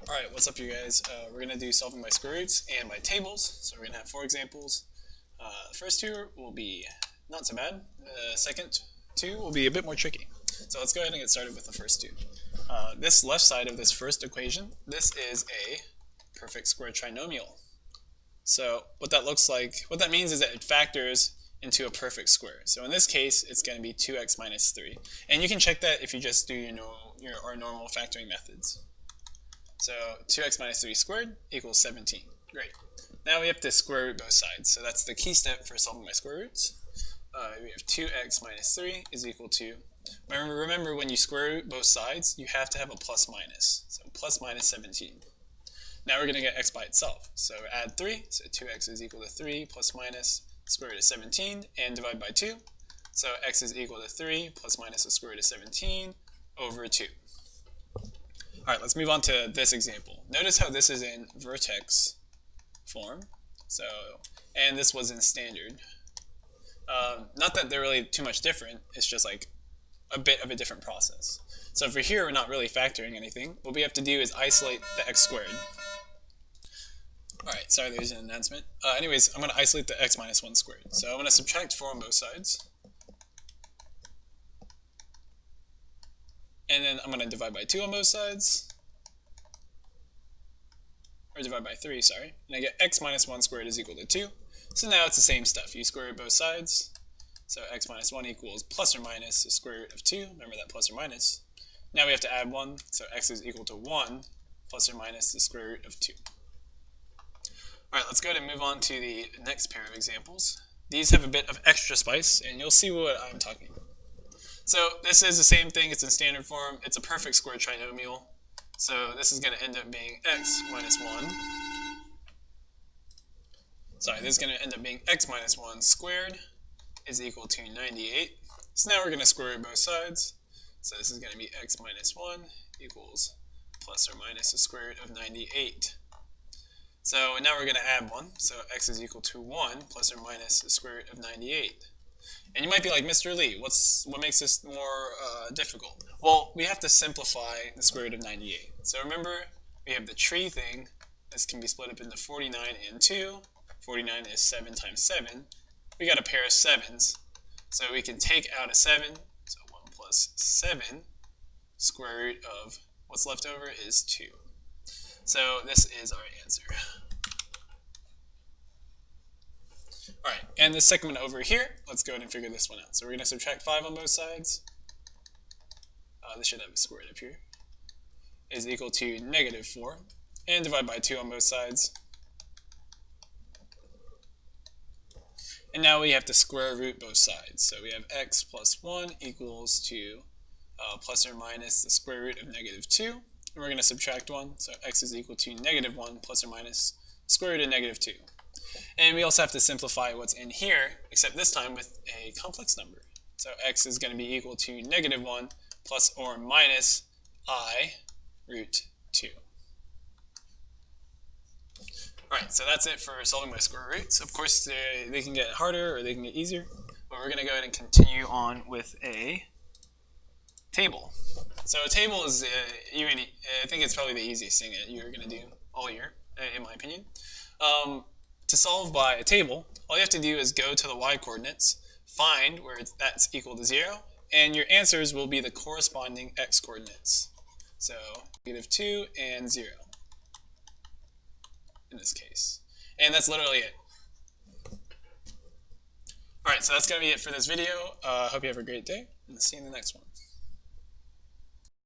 Alright, what's up you guys? We're going to do solving by square roots and by tables. So we're going to have 4 examples. The first 2 will be not so bad. The second 2 will be a bit more tricky. So let's go ahead and get started with the first 2. This left side of this first equation, this is a perfect square trinomial. So what that looks like, what that means is that it factors into a perfect square. So in this case, it's going to be 2x minus 3. And you can check that if you just do our normal factoring methods. So 2x minus 3 squared equals 17. Great. Now we have to square root both sides. So that's the key step for solving by square roots. We have 2x minus 3 is equal to, remember when you square root both sides, you have to have a plus minus. So plus minus 17. Now we're going to get x by itself. So add 3, so 2x is equal to 3 plus minus square root of 17, and divide by 2. So x is equal to 3 plus minus the square root of 17 over 2. Alright, let's move on to this example. Notice how this is in vertex form, and this was in standard. Not that they're really too much different, it's just like a bit of a different process. So for here, we're not really factoring anything. What we have to do is isolate the x squared. Alright, sorry, there's an announcement. Anyways, I'm going to isolate the x minus 1 squared. So I'm going to subtract 4 on both sides. And then I'm going to divide by 2 on both sides. Or divide by 3, sorry. And I get x minus 1 squared is equal to 2. So now it's the same stuff. You square root both sides. So x minus 1 equals plus or minus the square root of 2. Remember that plus or minus. Now we have to add 1. So x is equal to 1 plus or minus the square root of 2. Alright, let's go ahead and move on to the next pair of examples. These have a bit of extra spice, and you'll see what I'm talking about. So this is the same thing, it's in standard form, it's a perfect square trinomial. So this is going to end up being x minus 1. Sorry, this is going to end up being x minus 1 squared is equal to 98. So now we're going to square root both sides. So this is going to be x minus 1 equals plus or minus the square root of 98. So now we're going to add 1. So x is equal to 1 plus or minus the square root of 98. And you might be like, Mr. Lee, what makes this more difficult? Well, we have to simplify the square root of 98. So remember, we have the tree thing. This can be split up into 49 and 2. 49 is 7 times 7. We got a pair of 7s. So we can take out a 7. So 1 plus 7. Square root of what's left over is 2. So this is our answer. Alright, and the second one over here, let's go ahead and figure this one out. So we're going to subtract 5 on both sides. This should have a square root up here. Is equal to negative 4. And divide by 2 on both sides. And now we have to square root both sides. So we have x plus 1 equals to plus or minus the square root of negative 2. And we're going to subtract 1. So x is equal to negative 1 plus or minus the square root of negative 2. And we also have to simplify what's in here, except this time with a complex number. So x is going to be equal to negative 1 plus or minus I root 2. Alright, so that's it for solving by square roots. Of course, they can get harder or they can get easier, but we're going to go ahead and continue on with a table. So a table is, I think it's probably the easiest thing that you're going to do all year, in my opinion. To solve by a table, all you have to do is go to the y-coordinates, find where that's equal to 0, and your answers will be the corresponding x-coordinates. So negative 2 and 0 in this case. And that's literally it. Alright, so that's going to be it for this video. Hope you have a great day, and see you in the next one.